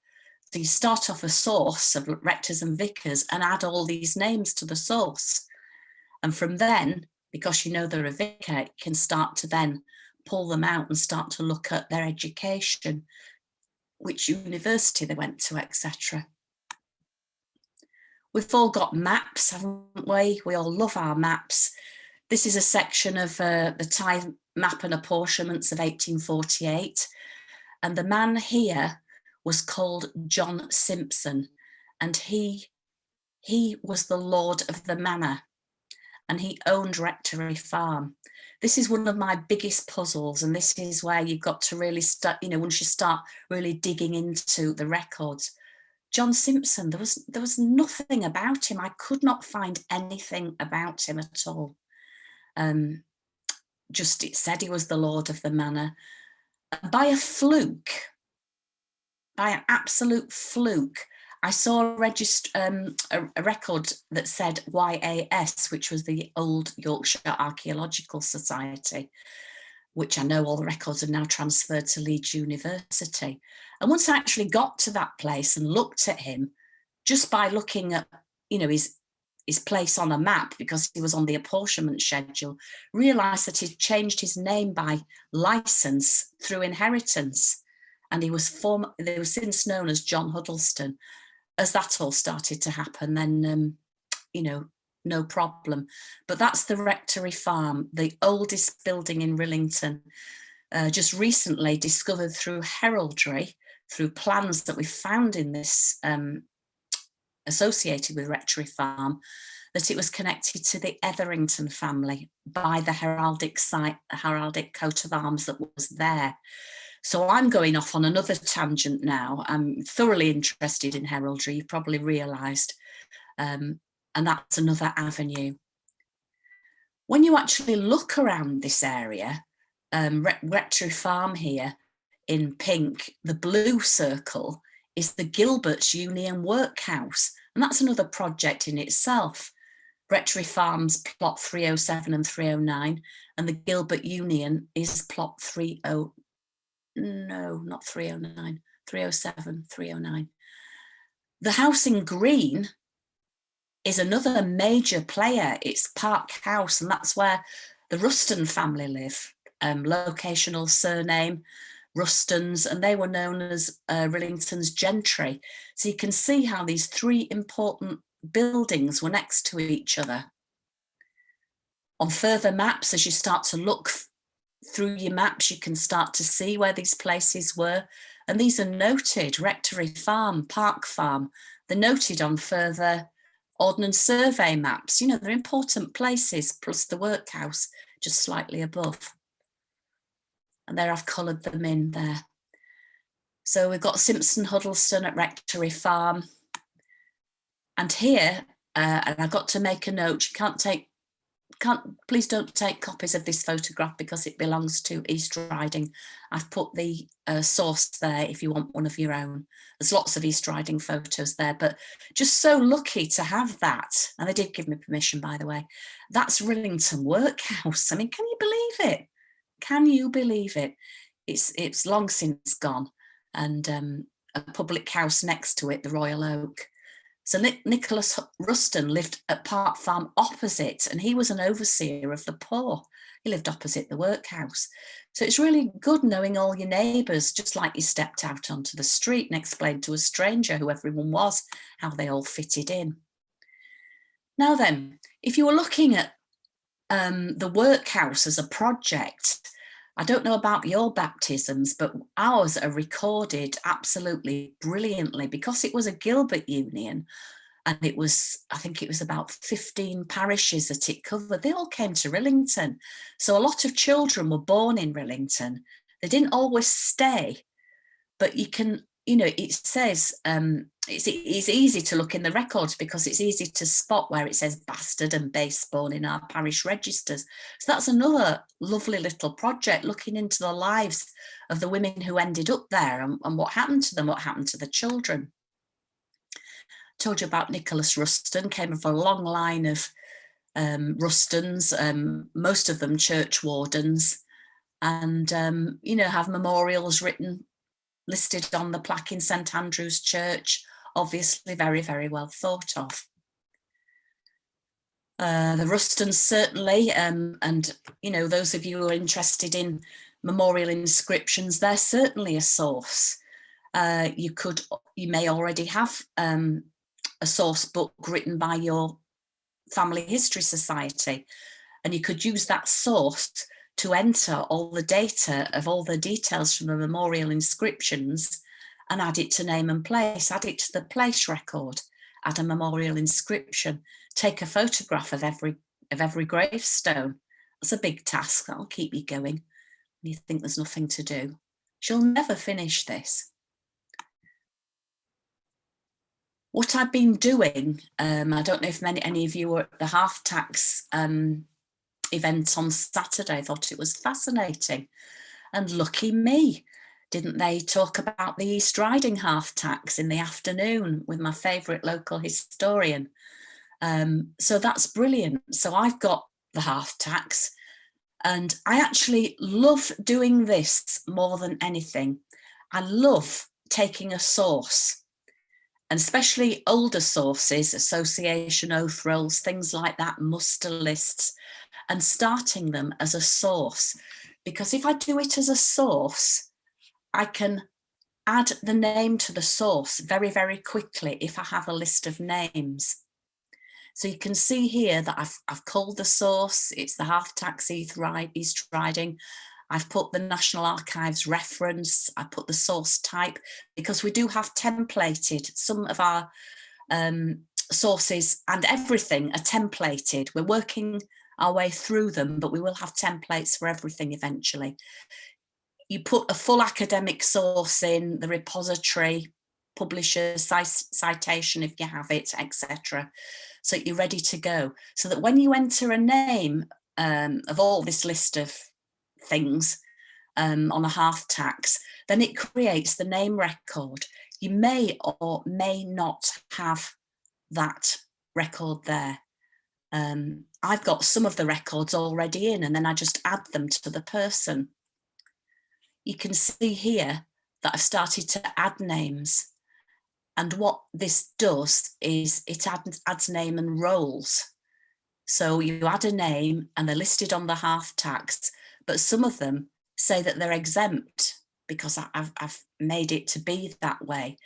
So you start off a source of rectors and vicars and add all these names to the source. And from then, because you know they're a vicar, you can start to then pull them out and start to look at their education, which university they went to, etc. We've all got maps, haven't we? We all love our maps. This is a section of the tithe map and apportionments of 1848. And the man here was called John Simpson, and he was the lord of the manor, and he owned Rectory Farm. This is one of my biggest puzzles, and this is where you've got to really start, you know, once you start really digging into the records. John Simpson, there was nothing about him. I could not find anything about him at all. Just it said he was the lord of the manor. By a fluke, by an absolute fluke, I saw a record that said YAS, which was the Old Yorkshire Archaeological Society, which I know all the records are now transferred to Leeds University. And once I actually got to that place and looked at him, just by looking at, you know, his place on a map, because he was on the apportionment schedule, realised that he'd changed his name by licence through inheritance. And they were since known as John Huddleston. As that all started to happen, then, you know, no problem. But that's the Rectory Farm, the oldest building in Rilington, just recently discovered through heraldry, through plans that we found in this associated with Rectory Farm, that it was connected to the Etherington family by the heraldic coat of arms that was there. So I'm going off on another tangent now. I'm thoroughly interested in heraldry, you've probably realised, and that's another avenue. When you actually look around this area, Rectory Farm here in pink, the blue circle is the Gilbert's Union Workhouse, and that's another project in itself. Rectory Farm's plot 307 and 309, and the Gilbert Union is plot 307, 309. The house in green is another major player. It's Park House, and that's where the Ruston family live. Locational surname, Rustons, and they were known as Rillington's gentry. So you can see how these three important buildings were next to each other. On further maps, as you start to look through your maps, you can start to see where these places were. And these are noted: Rectory Farm, Park Farm. They're noted on further Ordnance Survey maps. You know, they're important places, plus the workhouse just slightly above. And there I've coloured them in there. So we've got Simpson Huddleston at Rectory Farm. And here, and I've got to make a note, you can't take please don't take copies of this photograph because it belongs to East Riding. I've put the source there if you want one of your own. There's lots of East Riding photos there, but just so lucky to have that. And they did give me permission, by the way. That's Rilington Workhouse. I mean, can you believe it? Can you believe it? It's long since gone. And a public house next to it, the Royal Oak. So Nicholas Ruston lived at Park Farm opposite, and he was an overseer of the poor. He lived opposite the workhouse. So it's really good knowing all your neighbours, just like you stepped out onto the street and explained to a stranger who everyone was, how they all fitted in. Now then, if you were looking at the workhouse as a project, I don't know about your baptisms, but ours are recorded absolutely brilliantly because it was a Gilbert Union, and it was, I think it was about 15 parishes that it covered. They all came to Rilington. So a lot of children were born in Rilington. They didn't always stay, but you can, you know, it says, it's easy to look in the records because it's easy to spot where it says bastard and base born in our parish registers. So that's another lovely little project, looking into the lives of the women who ended up there and what happened to them, what happened to the children. Told you about Nicholas Ruston, came of a long line of Rustons, most of them church wardens, and, you know, have memorials listed on the plaque in St Andrew's Church. Obviously very, very well thought of. The Rustons certainly, and you know, those of you who are interested in memorial inscriptions, they're certainly a source. You may already have a source book written by your family history society, and you could use that source to enter all the data of all the details from the memorial inscriptions and add it to name and place, add it to the place record, add a memorial inscription, take a photograph of every gravestone. That's a big task. That'll keep you going. You think there's nothing to do. She'll never finish this. What I've been doing, I don't know if any of you were at the half tax event on Saturday. I thought it was fascinating. And lucky me, didn't they talk about the East Riding half tax in the afternoon with my favourite local historian? So that's brilliant. So I've got the half tax, and I actually love doing this more than anything. I love taking a source, and especially older sources, association oath rolls, things like that, muster lists, and starting them as a source. Because if I do it as a source, I can add the name to the source very, very quickly if I have a list of names. So you can see here that I've called the source, it's the half tax East Riding. I've put the National Archives reference, I put the source type, because we do have templated, some of our sources and everything are templated. We're working our way through them, but we will have templates for everything eventually. You put a full academic source in, the repository, publisher, citation if you have it, etc. So you're ready to go. So that when you enter a name of all this list of things on a half tax, then it creates the name record. You may or may not have that record there. I've got some of the records already in, and then I just add them to the person. You can see here that I've started to add names. And what this does is it adds name and roles. So you add a name and they're listed on the half tax, but some of them say that they're exempt because I've made it to be that way.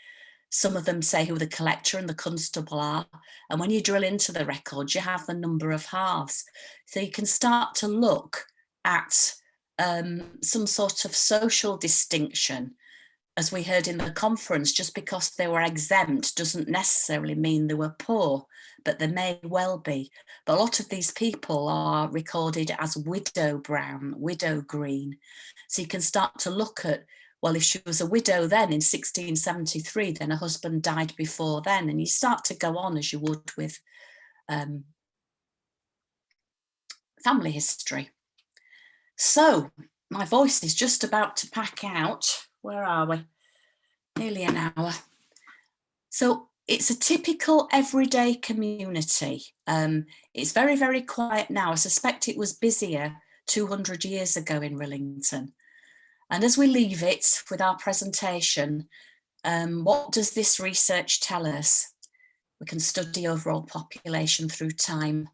Some of them say who the collector and the constable are. And when you drill into the records, you have the number of halves. So you can start to look at some sort of social distinction. As we heard in the conference, just because they were exempt doesn't necessarily mean they were poor, but they may well be. But a lot of these people are recorded as widow brown, widow green. So you can start to look at, well, if she was a widow then in 1673, then her husband died before then. And you start to go on as you would with family history. So my voice is just about to pack out. Where are we? Nearly an hour. So it's a typical everyday community. It's very, very quiet now. I suspect it was busier 200 years ago in Rilington. And as we leave it with our presentation, what does this research tell us? We can study overall population through time,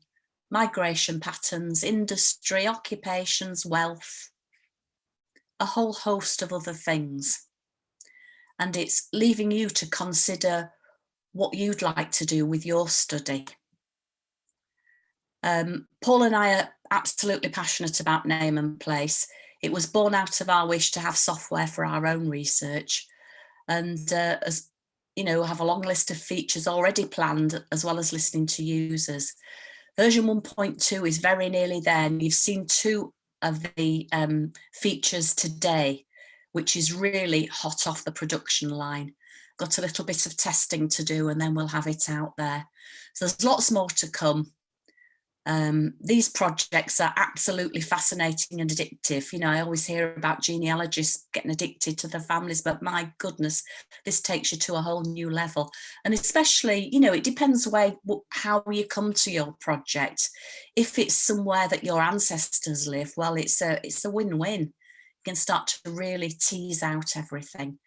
migration patterns, industry, occupations, wealth, a whole host of other things. And it's leaving you to consider what you'd like to do with your study. Paul and I are absolutely passionate about name and place. It was born out of our wish to have software for our own research, and as you know, have a long list of features already planned, as well as listening to users. Version 1.2 is very nearly there, and you've seen 2 of the features today, which is really hot off the production line. Got a little bit of testing to do, and then we'll have it out there. So there's lots more to come. These projects are absolutely fascinating and addictive. You know, I always hear about genealogists getting addicted to their families, but my goodness, this takes you to a whole new level. And especially, you know, it depends how you come to your project. If it's somewhere that your ancestors live, well, it's a win-win. You can start to really tease out everything.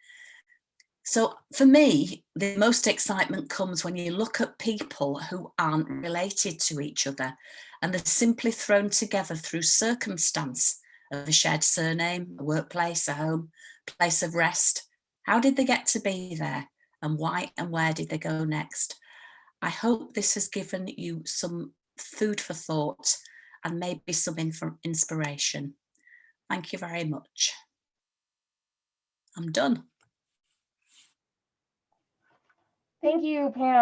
So for me, the most excitement comes when you look at people who aren't related to each other, and they're simply thrown together through circumstance of a shared surname, a workplace, a home, place of rest. How did they get to be there, and why and where did they go next? I hope this has given you some food for thought and maybe some inspiration. Thank you very much. I'm done. Thank you, Pam.